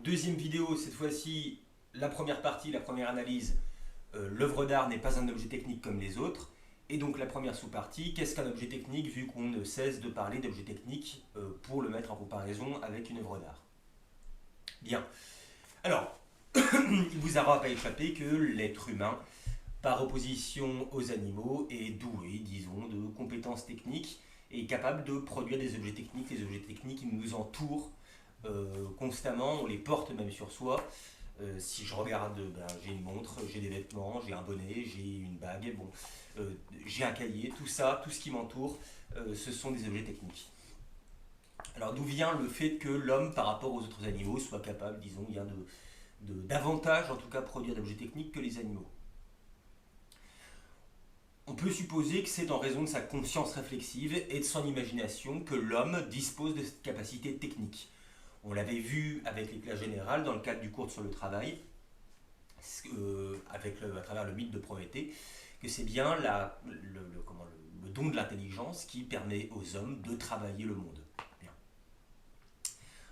deuxième vidéo, cette fois-ci, la première partie, la première analyse. L'œuvre d'art n'est pas un objet technique comme les autres. Et donc la première sous-partie, qu'est-ce qu'un objet technique vu qu'on ne cesse de parler d'objet technique pour le mettre en comparaison avec une œuvre d'art. Bien. Alors, il vous aura pas échappé que l'être humain, par opposition aux animaux, est doué, disons, de compétences techniques et est capable de produire des objets techniques. Les objets techniques, ils nous entourent constamment, on les porte même sur soi. Si je regarde, j'ai une montre, j'ai des vêtements, j'ai un bonnet, j'ai une bague, bon, j'ai un cahier, tout ça, tout ce qui m'entoure, ce sont des objets techniques. Alors d'où vient le fait que l'homme, par rapport aux autres animaux, soit capable, disons, bien davantage, en tout cas, produire d'objets techniques que les animaux? On peut supposer que c'est en raison de sa conscience réflexive et de son imagination que l'homme dispose de cette capacité technique. On l'avait vu avec l'éclat général dans le cadre du cours sur le travail, à travers le mythe de Prométhée, que c'est bien le don de l'intelligence qui permet aux hommes de travailler le monde. Bien.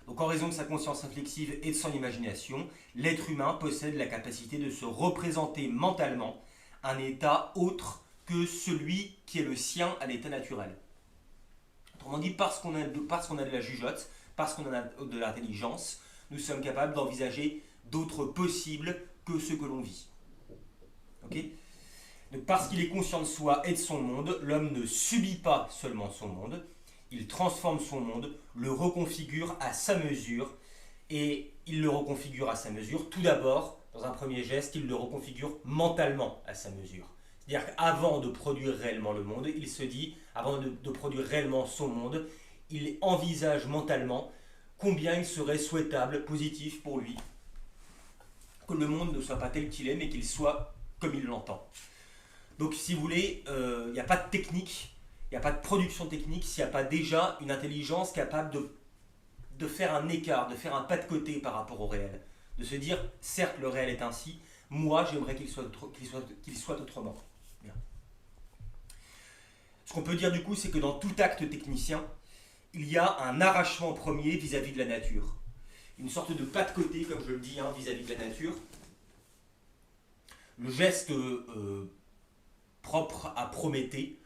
Donc en raison de sa conscience réflexive et de son imagination, l'être humain possède la capacité de se représenter mentalement un état autre que celui qui est le sien à l'état naturel. Autrement dit, parce qu'on a de la jugeote, parce qu'on a de l'intelligence, nous sommes capables d'envisager d'autres possibles que ceux que l'on vit. Okay. Donc, parce qu'il est conscient de soi et de son monde, l'homme ne subit pas seulement son monde, il transforme son monde, le reconfigure à sa mesure, et il le reconfigure à sa mesure. Tout d'abord, dans un premier geste, il le reconfigure mentalement à sa mesure. C'est-à-dire qu'avant de produire réellement le monde, il se dit, avant de produire réellement son monde, il envisage mentalement combien il serait souhaitable, positif pour lui, que le monde ne soit pas tel qu'il est, mais qu'il soit comme il l'entend. Donc si vous voulez, il n'y a pas de technique, il n'y a pas de production technique s'il n'y a pas déjà une intelligence capable de faire un écart, de faire un pas de côté par rapport au réel. De se dire, certes le réel est ainsi, moi j'aimerais qu'il soit autrement. Bien. Ce qu'on peut dire du coup, c'est que dans tout acte technicien, il y a un arrachement premier vis-à-vis de la nature. Une sorte de pas de côté, comme je le dis, vis-à-vis de la nature. Le geste propre à Prométhée,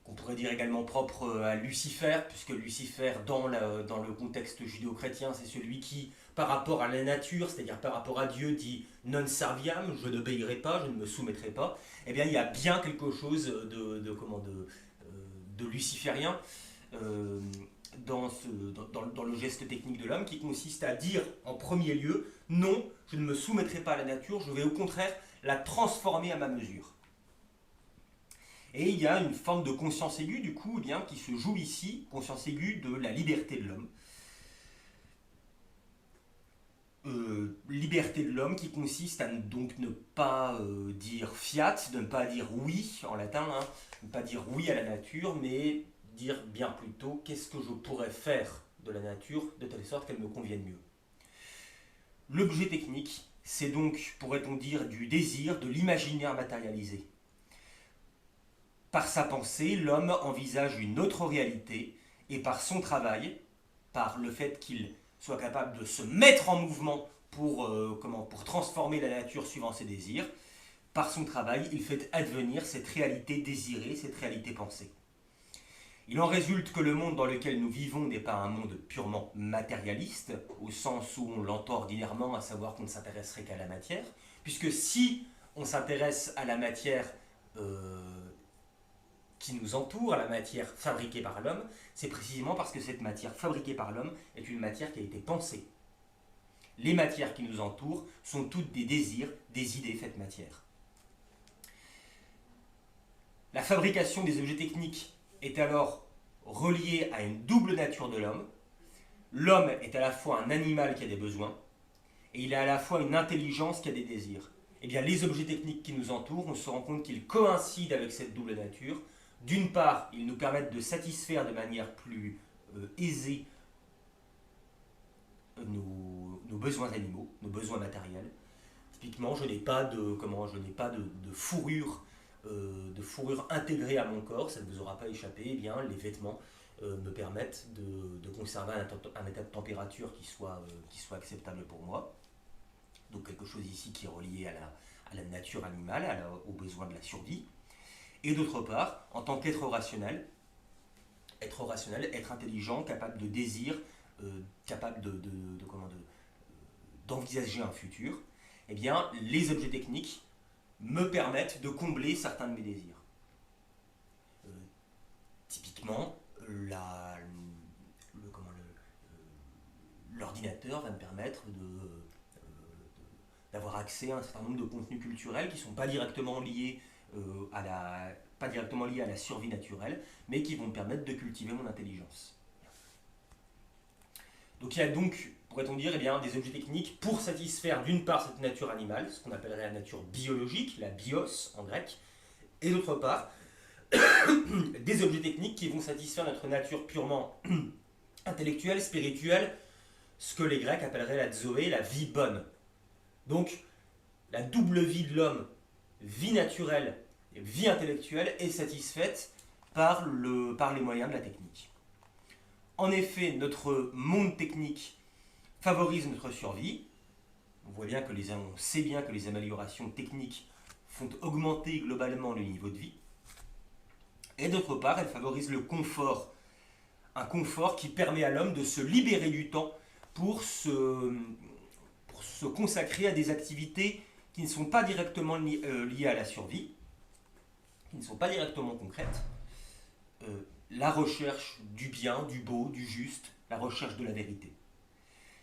qu'on pourrait dire également propre à Lucifer, puisque Lucifer, dans le contexte judéo-chrétien, c'est celui qui, par rapport à la nature, c'est-à-dire par rapport à Dieu, dit non serviam, je n'obéirai pas, je ne me soumettrai pas. Eh bien, il y a bien quelque chose de luciférien dans le geste technique de l'homme, qui consiste à dire en premier lieu, non, je ne me soumettrai pas à la nature, je vais au contraire la transformer à ma mesure. Et il y a une forme de conscience aiguë, du coup, qui se joue ici, conscience aiguë de la liberté de l'homme. Liberté de l'homme qui consiste à donc ne pas dire fiat, de ne pas dire oui en latin, ne pas dire oui à la nature, mais dire bien plutôt qu'est-ce que je pourrais faire de la nature de telle sorte qu'elle me convienne mieux. L'objet technique, c'est donc, pourrait-on dire, du désir, de l'imaginaire matérialisé. Par sa pensée, l'homme envisage une autre réalité et par son travail, par le fait qu'il soit capable de se mettre en mouvement pour transformer la nature suivant ses désirs, par son travail, il fait advenir cette réalité désirée, cette réalité pensée. Il en résulte que le monde dans lequel nous vivons n'est pas un monde purement matérialiste, au sens où on l'entend ordinairement, à savoir qu'on ne s'intéresserait qu'à la matière, puisque si on s'intéresse à la matière qui nous entoure, à la matière fabriquée par l'homme, c'est précisément parce que cette matière fabriquée par l'homme est une matière qui a été pensée. Les matières qui nous entourent sont toutes des désirs, des idées faites matière. La fabrication des objets techniques est alors reliée à une double nature de l'homme. L'homme est à la fois un animal qui a des besoins, et il a à la fois une intelligence qui a des désirs. Eh bien, les objets techniques qui nous entourent, on se rend compte qu'ils coïncident avec cette double nature. D'une part, ils nous permettent de satisfaire de manière plus aisée nos besoins animaux, nos besoins matériels. Typiquement, je n'ai pas de fourrure intégrée à mon corps, ça ne vous aura pas échappé. Eh bien, les vêtements me permettent de conserver un état de température qui soit acceptable pour moi. Donc quelque chose ici qui est relié à la nature animale, aux besoins de la survie. Et d'autre part, en tant qu'être rationnel, être intelligent, capable de désir, capable d'envisager un futur, eh bien, les objets techniques me permettent de combler certains de mes désirs. Typiquement, l'ordinateur va me permettre d'avoir accès à un certain nombre de contenus culturels qui ne sont pas directement liés à la survie naturelle, mais qui vont me permettre de cultiver mon intelligence. Donc il y a donc, pourrait-on dire, eh bien, des objets techniques pour satisfaire d'une part cette nature animale, ce qu'on appellerait la nature biologique, la bios en grec, et d'autre part des objets techniques qui vont satisfaire notre nature purement intellectuelle, spirituelle, ce que les Grecs appelleraient la zoé, la vie bonne. Donc la double vie de l'homme, vie naturelle et vie intellectuelle, est satisfaite par les moyens de la technique. En effet, notre monde technique favorise notre survie. On sait bien que les améliorations techniques font augmenter globalement le niveau de vie. Et d'autre part, elle favorise le confort. Un confort qui permet à l'homme de se libérer du temps pour se consacrer à des activités qui ne sont pas directement liées à la survie, qui ne sont pas directement concrètes. La recherche du bien, du beau, du juste, la recherche de la vérité.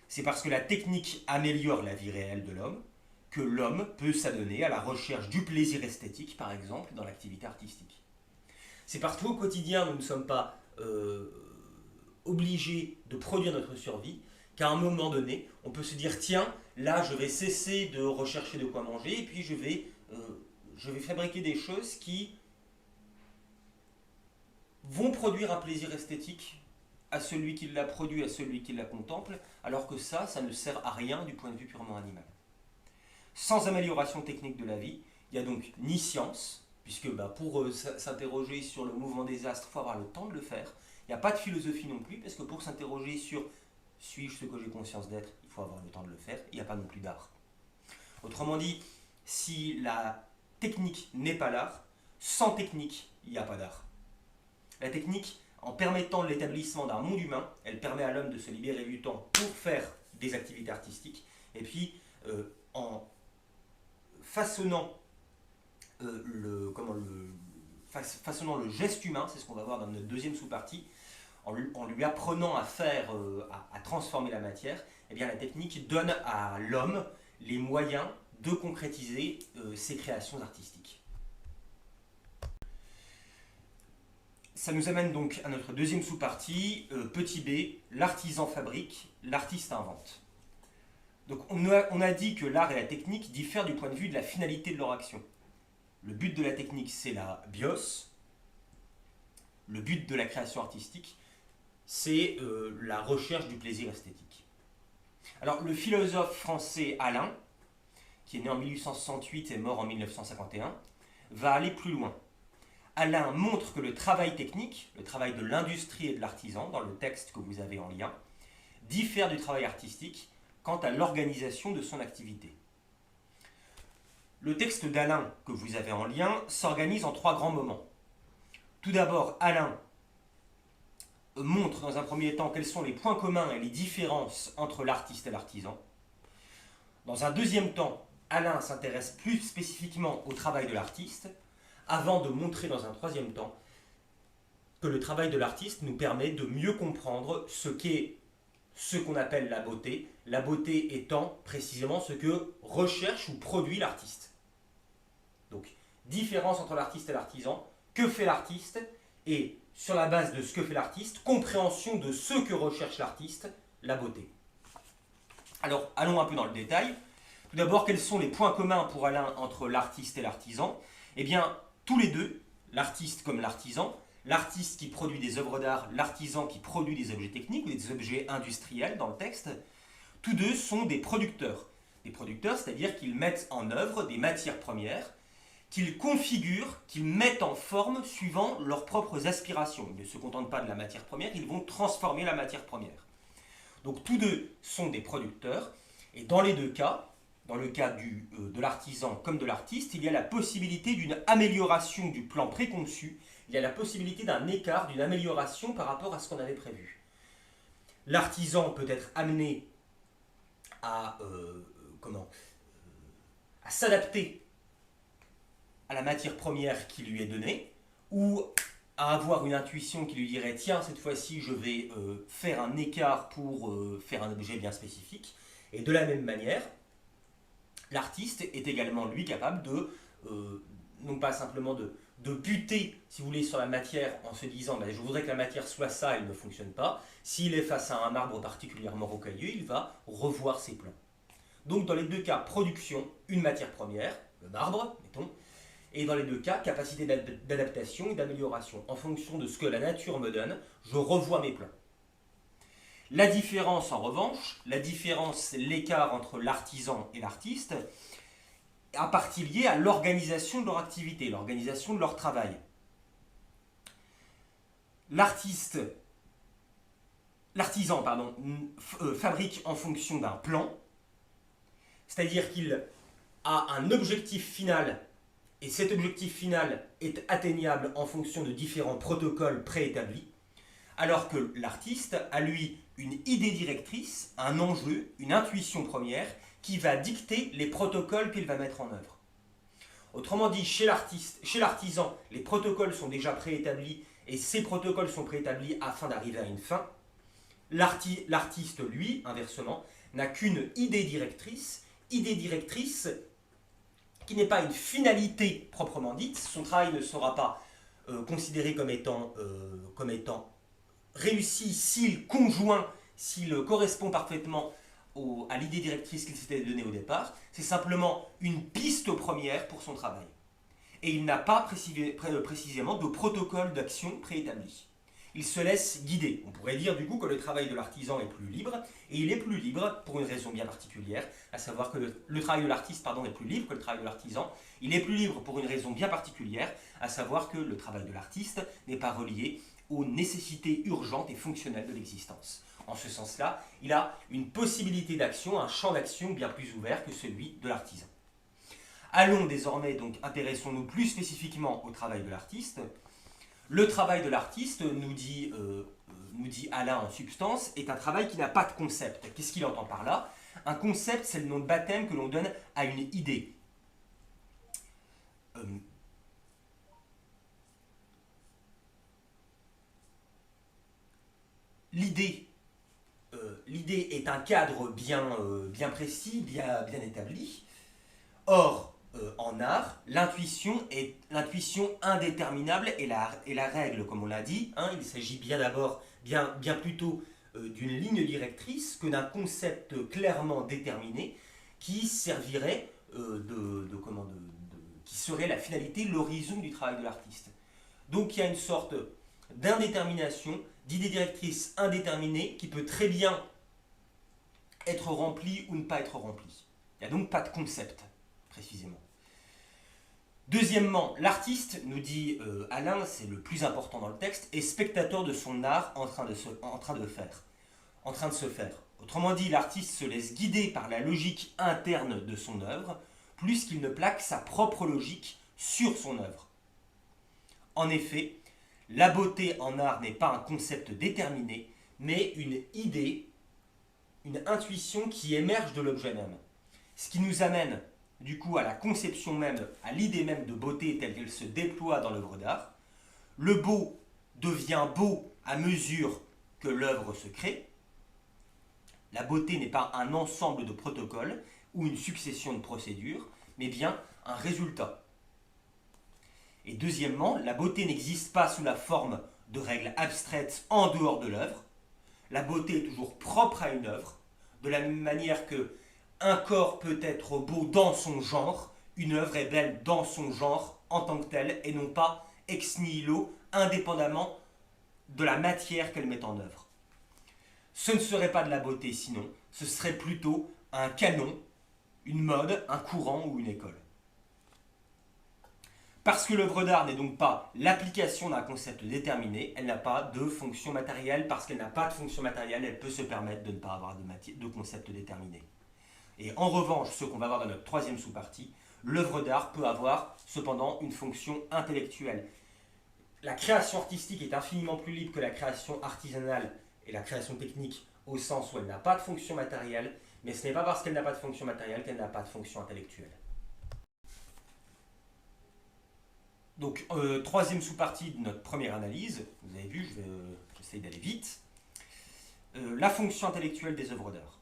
C'est parce que la technique améliore la vie réelle de l'homme que l'homme peut s'adonner à la recherche du plaisir esthétique, par exemple, dans l'activité artistique. C'est parce qu'au quotidien, nous ne sommes pas obligés de produire notre survie, qu'à un moment donné, on peut se dire, tiens, là, je vais cesser de rechercher de quoi manger, et puis je vais fabriquer des choses qui vont produire un plaisir esthétique à celui qui l'a produit, à celui qui la contemple, alors que ça ne sert à rien du point de vue purement animal. Sans amélioration technique de la vie, il n'y a donc ni science, puisque pour s'interroger sur le mouvement des astres, il faut avoir le temps de le faire. Il n'y a pas de philosophie non plus, parce que pour s'interroger sur suis-je ce que j'ai conscience d'être, il faut avoir le temps de le faire. Il n'y a pas non plus d'art. Autrement dit, si la technique n'est pas l'art, sans technique, il n'y a pas d'art. La technique, en permettant l'établissement d'un monde humain, elle permet à l'homme de se libérer du temps pour faire des activités artistiques, et puis en façonnant façonnant le geste humain, c'est ce qu'on va voir dans notre deuxième sous-partie, en lui apprenant à transformer la matière, eh bien la technique donne à l'homme les moyens de concrétiser ses créations artistiques. Ça nous amène donc à notre deuxième sous-partie, petit b, l'artisan fabrique, l'artiste invente. Donc on a dit que l'art et la technique diffèrent du point de vue de la finalité de leur action. Le but de la technique, c'est la bios. Le but de la création artistique, c'est la recherche du plaisir esthétique. Alors le philosophe français Alain, qui est né en 1868 et mort en 1951, va aller plus loin. Alain montre que le travail technique, le travail de l'industrie et de l'artisan, dans le texte que vous avez en lien, diffère du travail artistique quant à l'organisation de son activité. Le texte d'Alain que vous avez en lien s'organise en 3 grands moments. Tout d'abord, Alain montre dans un premier temps quels sont les points communs et les différences entre l'artiste et l'artisan. Dans un deuxième temps, Alain s'intéresse plus spécifiquement au travail de l'artiste, avant de montrer dans un troisième temps que le travail de l'artiste nous permet de mieux comprendre ce qu'est ce qu'on appelle la beauté étant précisément ce que recherche ou produit l'artiste. Donc, différence entre l'artiste et l'artisan, que fait l'artiste, et sur la base de ce que fait l'artiste, compréhension de ce que recherche l'artiste, la beauté. Alors, allons un peu dans le détail. Tout d'abord, quels sont les points communs pour Alain entre l'artiste et l'artisan ? Eh bien, tous les deux, l'artiste comme l'artisan, l'artiste qui produit des œuvres d'art, l'artisan qui produit des objets techniques ou des objets industriels dans le texte, tous deux sont des producteurs. Des producteurs, c'est-à-dire qu'ils mettent en œuvre des matières premières qu'ils configurent, qu'ils mettent en forme suivant leurs propres aspirations. Ils ne se contentent pas de la matière première, ils vont transformer la matière première. Donc tous deux sont des producteurs, et dans les deux cas, dans le cas de l'artisan comme de l'artiste, il y a la possibilité d'une amélioration du plan préconçu, il y a la possibilité d'un écart, d'une amélioration par rapport à ce qu'on avait prévu. L'artisan peut être amené à, à s'adapter à la matière première qui lui est donnée, ou à avoir une intuition qui lui dirait tiens, cette fois-ci je vais faire un écart pour faire un objet bien spécifique. Et de la même manière, l'artiste est également lui capable de, non pas simplement de buter, si vous voulez, sur la matière en se disant ben, je voudrais que la matière soit ça, elle ne fonctionne pas. S'il est face à un marbre particulièrement rocailleux, il va revoir ses plans. Donc dans les deux cas, production, une matière première, le marbre, mettons, et dans les deux cas, capacité d'adaptation et d'amélioration. En fonction de ce que la nature me donne, je revois mes plans. La différence, en revanche, l'écart entre l'artisan et l'artiste, à partie liée à l'organisation de leur activité, l'organisation de leur travail. L'artisan, fabrique en fonction d'un plan, c'est-à-dire qu'il a un objectif final, et cet objectif final est atteignable en fonction de différents protocoles préétablis, alors que l'artiste a, lui, une idée directrice, un enjeu, une intuition première, qui va dicter les protocoles qu'il va mettre en œuvre. Autrement dit, chez l'artisan, les protocoles sont déjà préétablis, et ces protocoles sont préétablis afin d'arriver à une fin. L'artiste, lui, inversement, n'a qu'une idée directrice qui n'est pas une finalité proprement dite. Son travail ne sera pas considéré comme étant réussi s'il correspond parfaitement à l'idée directrice qu'il s'était donnée au départ. C'est simplement une piste première pour son travail. Et il n'a pas précisément de protocole d'action préétabli. Il se laisse guider. On pourrait dire du coup que le travail de l'artisan est plus libre, et il est plus libre pour une raison bien particulière, à savoir que le travail de l'artiste est plus libre que le travail de l'artisan. Il est plus libre pour une raison bien particulière, à savoir que le travail de l'artiste n'est pas relié aux nécessités urgentes et fonctionnelles de l'existence. En ce sens-là, il a une possibilité d'action, un champ d'action bien plus ouvert que celui de l'artisan. Allons désormais, donc, intéressons-nous plus spécifiquement au travail de l'artiste. Le travail de l'artiste, nous dit Alain en substance, est un travail qui n'a pas de concept. Qu'est-ce qu'il entend par là? Un concept, c'est le nom de baptême que l'on donne à une idée. L'idée est un cadre bien précis, bien établi. Or, en art, l'intuition indéterminable est la règle, comme on l'a dit. Il s'agit bien plutôt d'une ligne directrice que d'un concept clairement déterminé qui servirait qui serait la finalité, l'horizon du travail de l'artiste. Donc il y a une sorte d'indétermination, d'idée directrice indéterminée qui peut très bien être remplie ou ne pas être remplie. Il n'y a donc pas de concept, précisément. Deuxièmement, l'artiste, nous dit Alain, c'est le plus important dans le texte, est spectateur de son art en train de se faire. Autrement dit, l'artiste se laisse guider par la logique interne de son œuvre, plus qu'il ne plaque sa propre logique sur son œuvre. En effet, la beauté en art n'est pas un concept déterminé, mais une idée, une intuition qui émerge de l'objet même. Ce qui nous amène du coup à la conception même, à l'idée même de beauté telle qu'elle se déploie dans l'œuvre d'art. Le beau devient beau à mesure que l'œuvre se crée. La beauté n'est pas un ensemble de protocoles ou une succession de procédures, mais bien un résultat. Et deuxièmement, la beauté n'existe pas sous la forme de règles abstraites en dehors de l'œuvre. La beauté est toujours propre à une œuvre, de la même manière que un corps peut être beau dans son genre, une œuvre est belle dans son genre en tant que telle, et non pas ex nihilo, indépendamment de la matière qu'elle met en œuvre. Ce ne serait pas de la beauté sinon, ce serait plutôt un canon, une mode, un courant ou une école. Parce que l'œuvre d'art n'est donc pas l'application d'un concept déterminé, elle n'a pas de fonction matérielle. Parce qu'elle n'a pas de fonction matérielle, elle peut se permettre de ne pas avoir de concept déterminé. Et en revanche, ce qu'on va voir dans notre troisième sous-partie, l'œuvre d'art peut avoir cependant une fonction intellectuelle. La création artistique est infiniment plus libre que la création artisanale et la création technique, au sens où elle n'a pas de fonction matérielle, mais ce n'est pas parce qu'elle n'a pas de fonction matérielle qu'elle n'a pas de fonction intellectuelle. Donc, troisième sous-partie de notre première analyse, vous avez vu, j'essaie d'aller vite. La fonction intellectuelle des œuvres d'art.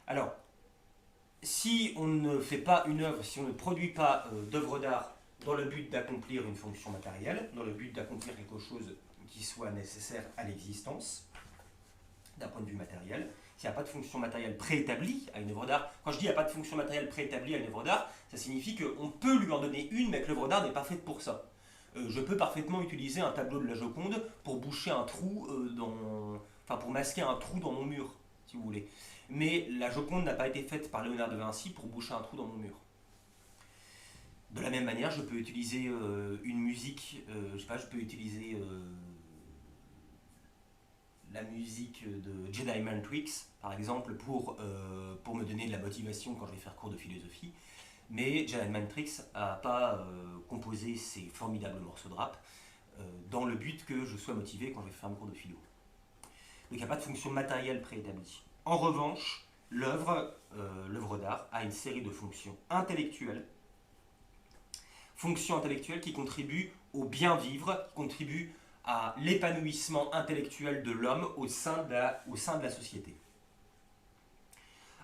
Alors, si on ne fait pas une œuvre, si on ne produit pas d'œuvre d'art dans le but d'accomplir une fonction matérielle, dans le but d'accomplir quelque chose qui soit nécessaire à l'existence, d'un point de vue matériel, s'il n'y a pas de fonction matérielle préétablie à une œuvre d'art, quand je dis qu'il n'y a pas de fonction matérielle préétablie à une œuvre d'art, ça signifie qu'on peut lui en donner une, mais que l'œuvre d'art n'est pas faite pour ça. Je peux parfaitement utiliser un tableau de la Joconde pour boucher un trou enfin pour masquer un trou dans mon mur, si vous voulez. Mais la Joconde n'a pas été faite par Léonard de Vinci pour boucher un trou dans mon mur. De la même manière, je peux utiliser une musique, je sais pas, je peux utiliser la musique de Jedi Mind Tricks, par exemple, pour me donner de la motivation quand je vais faire cours de philosophie. Mais Jedi Mind Tricks n'a pas composé ces formidables morceaux de rap dans le but que je sois motivé quand je vais faire un cours de philo. Donc il n'y a pas de fonction matérielle préétablie. En revanche, l'œuvre d'art a une série de fonctions intellectuelles qui contribuent au bien vivre, qui contribuent à l'épanouissement intellectuel de l'homme au sein de la société.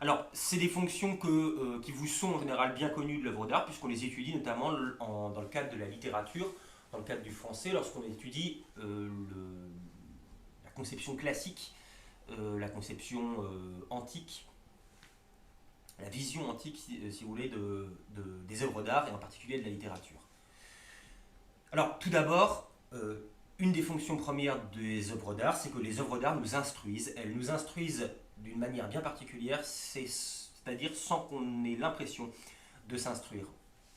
Alors, c'est des fonctions qui vous sont en général bien connues de l'œuvre d'art, puisqu'on les étudie notamment dans le cadre de la littérature, dans le cadre du français, lorsqu'on étudie la conception classique, la conception antique, la vision antique, si vous voulez, des œuvres d'art, et en particulier de la littérature. Alors, tout d'abord, une des fonctions premières des œuvres d'art, c'est que les œuvres d'art nous instruisent. Elles nous instruisent d'une manière bien particulière, c'est-à-dire sans qu'on ait l'impression de s'instruire.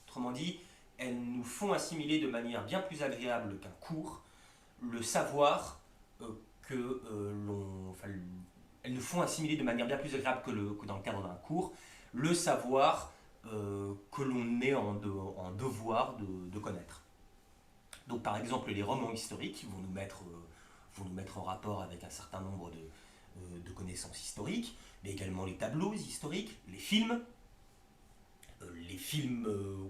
Autrement dit, elles nous font assimiler de manière bien plus agréable qu'un cours le savoir elles nous font assimiler de manière bien plus agréable que dans le cadre d'un cours le savoir que l'on est en devoir de connaître. Donc par exemple les romans historiques vont nous mettre en rapport avec un certain nombre de connaissances historiques, mais également les tableaux historiques, les films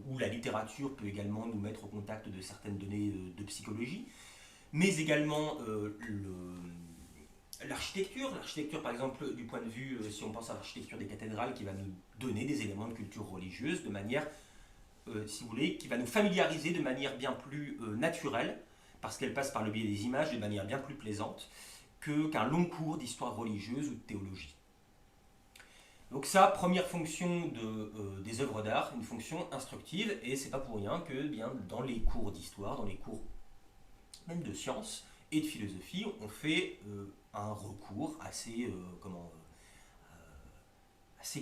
où la littérature peut également nous mettre au contact de certaines données de psychologie, mais également l'architecture. L'architecture, par exemple, du point de vue, si on pense à l'architecture des cathédrales, qui va nous donner des éléments de culture religieuse de manière, si vous voulez, qui va nous familiariser de manière bien plus naturelle, parce qu'elle passe par le biais des images de manière bien plus plaisante qu'un long cours d'histoire religieuse ou de théologie. Donc ça, première fonction des œuvres d'art, une fonction instructive, et c'est pas pour rien que bien, dans les cours d'histoire, dans les cours même de sciences et de philosophie, on fait un recours assez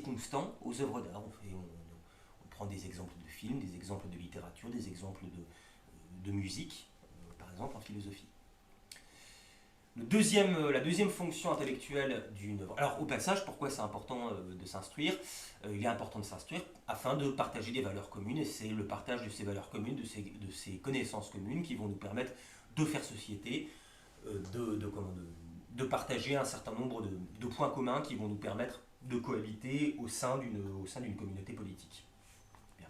constant aux œuvres d'art. On prend des exemples de films, des exemples de littérature, des exemples de musique, par exemple en philosophie. La deuxième fonction intellectuelle d'une œuvre. Alors au passage, pourquoi c'est important de s'instruire? Il est important de s'instruire afin de partager des valeurs communes, et c'est le partage de ces valeurs communes, de ces connaissances communes qui vont nous permettre de faire société, de partager un certain nombre de points communs qui vont nous permettre de cohabiter au sein d'une communauté politique. Bien.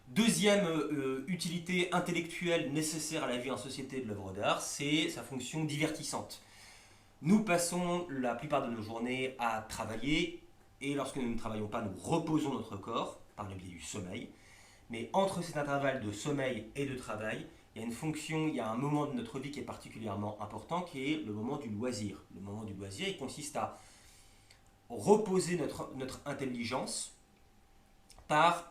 Deuxième utilité intellectuelle nécessaire à la vie en société de l'œuvre d'art, c'est sa fonction divertissante. Nous passons la plupart de nos journées à travailler, et lorsque nous ne travaillons pas, nous reposons notre corps par le biais du sommeil. Mais entre cet intervalle de sommeil et de travail, il y a un moment de notre vie qui est particulièrement important, qui est le moment du loisir. Le moment du loisir, il consiste à reposer notre intelligence par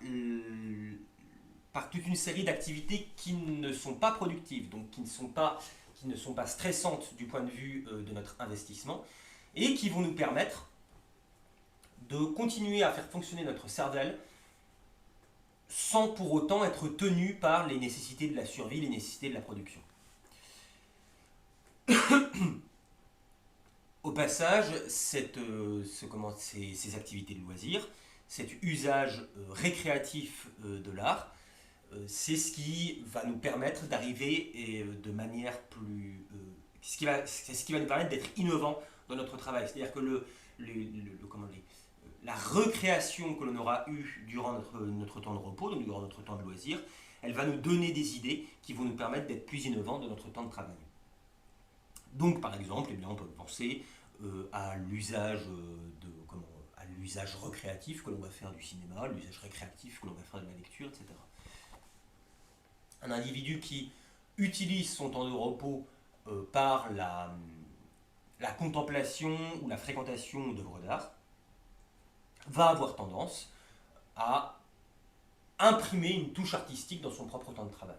toute une série d'activités qui ne sont pas productives, donc qui ne sont pas stressantes du point de vue de notre investissement, et qui vont nous permettre de continuer à faire fonctionner notre cervelle sans pour autant être tenu par les nécessités de la survie, les nécessités de la production. Au passage, ces activités de loisirs, cet usage récréatif de l'art, c'est ce qui va nous permettre d'arriver de manière plus... c'est ce qui va nous permettre d'être innovants dans notre travail. C'est-à-dire que la recréation que l'on aura eue durant notre temps de repos, donc durant notre temps de loisir, elle va nous donner des idées qui vont nous permettre d'être plus innovants dans notre temps de travail. Donc, par exemple, eh bien, on peut penser à l'usage à l'usage recréatif que l'on va faire du cinéma, l'usage récréatif que l'on va faire de la lecture, etc. Un individu qui utilise son temps de repos par la contemplation ou la fréquentation d'œuvres d'art va avoir tendance à imprimer une touche artistique dans son propre temps de travail.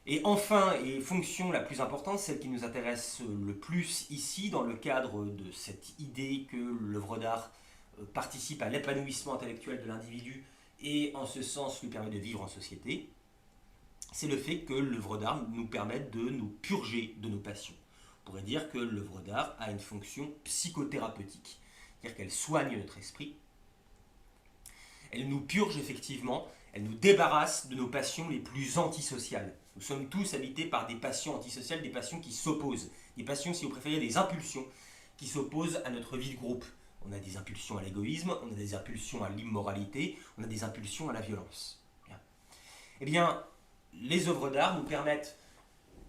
Et enfin, et fonction la plus importante, celle qui nous intéresse le plus ici, dans le cadre de cette idée que l'œuvre d'art participe à l'épanouissement intellectuel de l'individu et en ce sens lui permet de vivre en société, c'est le fait que l'œuvre d'art nous permette de nous purger de nos passions. On pourrait dire que l'œuvre d'art a une fonction psychothérapeutique, c'est-à-dire qu'elle soigne notre esprit, elle nous purge effectivement, elle nous débarrasse de nos passions les plus antisociales. Nous sommes tous habités par des passions antisociales, des passions qui s'opposent, des passions, si vous préférez, des impulsions qui s'opposent à notre vie de groupe. On a des impulsions à l'égoïsme, on a des impulsions à l'immoralité, on a des impulsions à la violence. Bien. Eh bien, les œuvres d'art nous permettent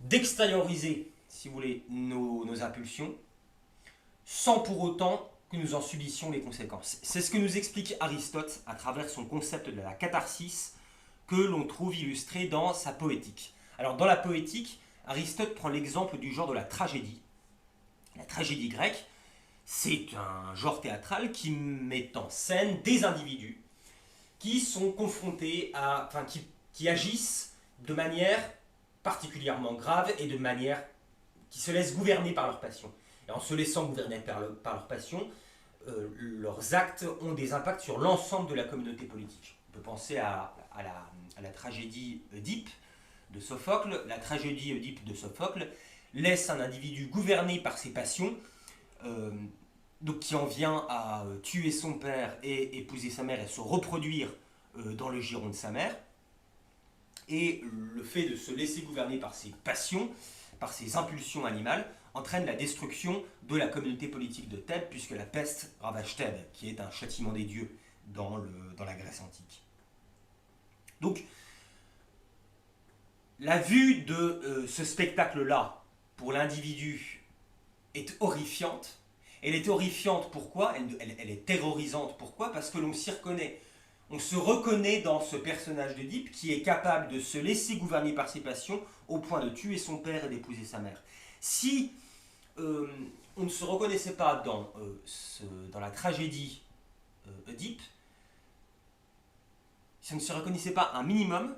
d'extérioriser, si vous voulez, nos impulsions, sans pour autant que nous en subissions les conséquences. C'est ce que nous explique Aristote à travers son concept de la catharsis que l'on trouve illustré dans sa poétique. Alors dans la poétique, Aristote prend l'exemple du genre de la tragédie. La tragédie grecque, c'est un genre théâtral qui met en scène des individus qui sont confrontés à, qui agissent de manière particulièrement grave et de manière qui se laissent gouverner par leur passion. Et en se laissant gouverner par leur passion, leurs actes ont des impacts sur l'ensemble de la communauté politique. On peut penser à la tragédie Oedipe de Sophocle. La tragédie Oedipe de Sophocle laisse un individu gouverné par ses passions, donc qui en vient à tuer son père et épouser sa mère et se reproduire dans le giron de sa mère. Et le fait de se laisser gouverner par ses passions, par ses impulsions animales, entraîne la destruction de la communauté politique de Thèbes, puisque la peste ravage Thèbes, qui est un châtiment des dieux dans la Grèce antique. Donc, la vue de ce spectacle-là, pour l'individu, est horrifiante. Elle est horrifiante, pourquoi ? Elle est terrorisante, pourquoi ? Parce que l'on s'y reconnaît. On se reconnaît dans ce personnage d'Oedipe qui est capable de se laisser gouverner par ses passions au point de tuer son père et d'épouser sa mère. Si on ne se reconnaissait pas dans la tragédie Oedipe, si on ne se reconnaissait pas un minimum,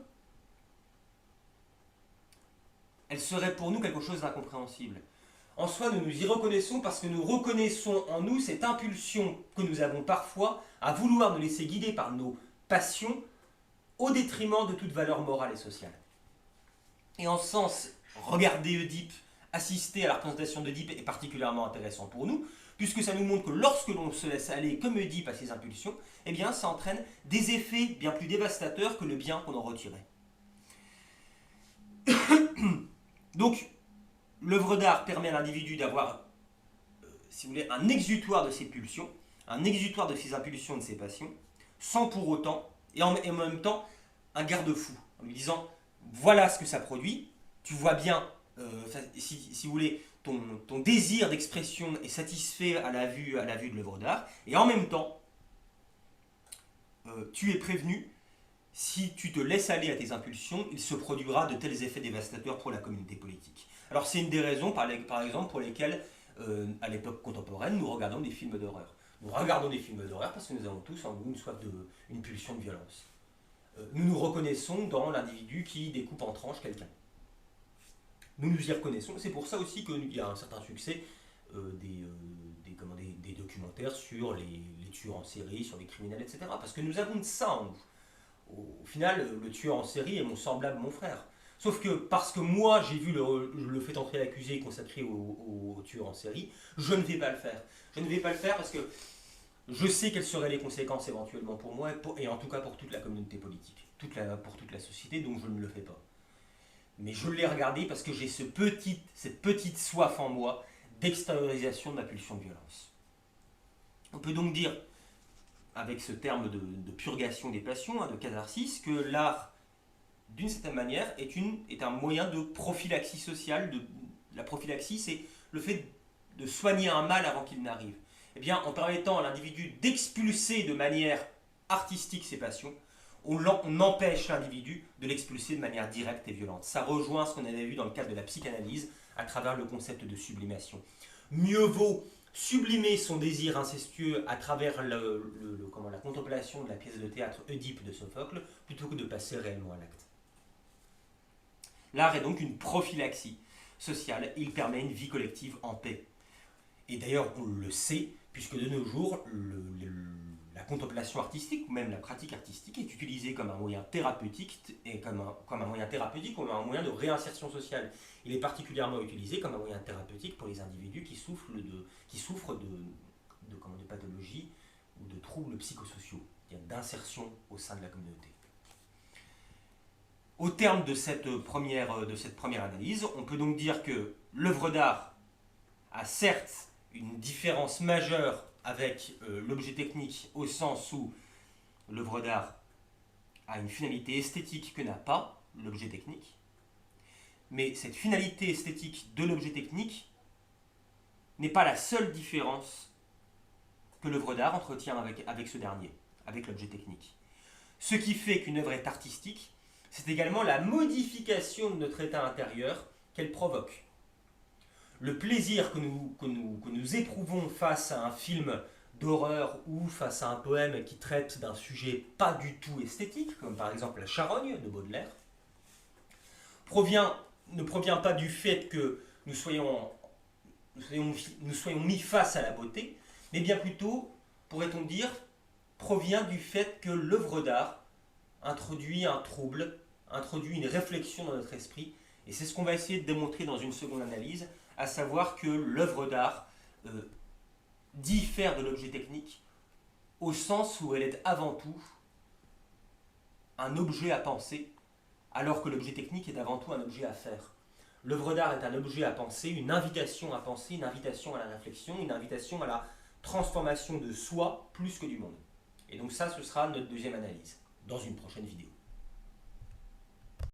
elle serait pour nous quelque chose d'incompréhensible. En soi, nous nous y reconnaissons parce que nous reconnaissons en nous cette impulsion que nous avons parfois à vouloir nous laisser guider par nos passions au détriment de toute valeur morale et sociale. Et en ce sens, regarder Oedipe, assister à la représentation d'Oedipe est particulièrement intéressant pour nous, puisque ça nous montre que lorsque l'on se laisse aller comme Oedipe à ses impulsions, eh bien ça entraîne des effets bien plus dévastateurs que le bien qu'on en retirait. Donc, l'œuvre d'art permet à l'individu d'avoir, si vous voulez, un exutoire de ses pulsions, un exutoire de ses impulsions, de ses passions, sans pour autant, et en même temps, un garde-fou, en lui disant, voilà ce que ça produit, tu vois bien, si vous voulez, ton désir d'expression est satisfait à la vue de l'œuvre d'art, et en même temps, tu es prévenu, si tu te laisses aller à tes impulsions, il se produira de tels effets dévastateurs pour la communauté politique. Alors c'est une des raisons, par exemple, pour lesquelles, à l'époque contemporaine, nous regardons des films d'horreur. Nous regardons des films d'horreur parce que nous avons tous en nous une pulsion de violence. Nous nous reconnaissons dans l'individu qui découpe en tranches quelqu'un. Nous nous y reconnaissons. C'est pour ça aussi qu'il y a un certain succès des documentaires sur les tueurs en série, sur les criminels, etc. Parce que nous avons de ça en nous. au final, le tueur en série est mon semblable, mon frère. Sauf que parce que moi j'ai vu le fait entrer l'accusé consacré au tueur en série, je ne vais pas le faire. Je ne vais pas le faire parce que je sais quelles seraient les conséquences éventuellement pour moi et en tout cas pour toute la communauté politique, pour toute la société, donc je ne le fais pas. Mais je l'ai regardé parce que j'ai cette petite soif en moi d'extériorisation de ma pulsion de violence. On peut donc dire, avec ce terme de purgation des passions, de catharsis, que l'art, d'une certaine manière, est un moyen de prophylaxie sociale. La prophylaxie, c'est le fait de soigner un mal avant qu'il n'arrive. Eh bien, en permettant à l'individu d'expulser de manière artistique ses passions, on empêche l'individu de l'expulser de manière directe et violente. Ça rejoint ce qu'on avait vu dans le cadre de la psychanalyse à travers le concept de sublimation. Mieux vaut sublimer son désir incestueux à travers la contemplation de la pièce de théâtre Oedipe de Sophocle plutôt que de passer réellement à l'acte. L'art est donc une prophylaxie sociale, il permet une vie collective en paix. Et d'ailleurs, on le sait, puisque de nos jours, la contemplation artistique, ou même la pratique artistique, est utilisée comme un moyen thérapeutique, et comme un moyen thérapeutique, comme un moyen de réinsertion sociale. Il est particulièrement utilisé comme un moyen thérapeutique pour les individus qui souffrent de pathologies ou de troubles psychosociaux, c'est-à-dire d'insertion au sein de la communauté. Au terme de cette première analyse, on peut donc dire que l'œuvre d'art a certes une différence majeure avec l'objet technique au sens où l'œuvre d'art a une finalité esthétique que n'a pas l'objet technique, mais cette finalité esthétique de l'objet technique n'est pas la seule différence que l'œuvre d'art entretient avec ce dernier, avec l'objet technique. Ce qui fait qu'une œuvre est artistique, c'est également la modification de notre état intérieur qu'elle provoque. Le plaisir que nous éprouvons face à un film d'horreur ou face à un poème qui traite d'un sujet pas du tout esthétique, comme par exemple La Charogne de Baudelaire, ne provient pas du fait que nous soyons mis face à la beauté, mais bien plutôt, pourrait-on dire, provient du fait que l'œuvre d'art introduit un trouble, introduit une réflexion dans notre esprit, et c'est ce qu'on va essayer de démontrer dans une seconde analyse, à savoir que l'œuvre d'art diffère de l'objet technique au sens où elle est avant tout un objet à penser, alors que l'objet technique est avant tout un objet à faire. L'œuvre d'art est un objet à penser, une invitation à la réflexion, une invitation à la transformation de soi plus que du monde. Et donc ça, ce sera notre deuxième analyse, dans une prochaine vidéo.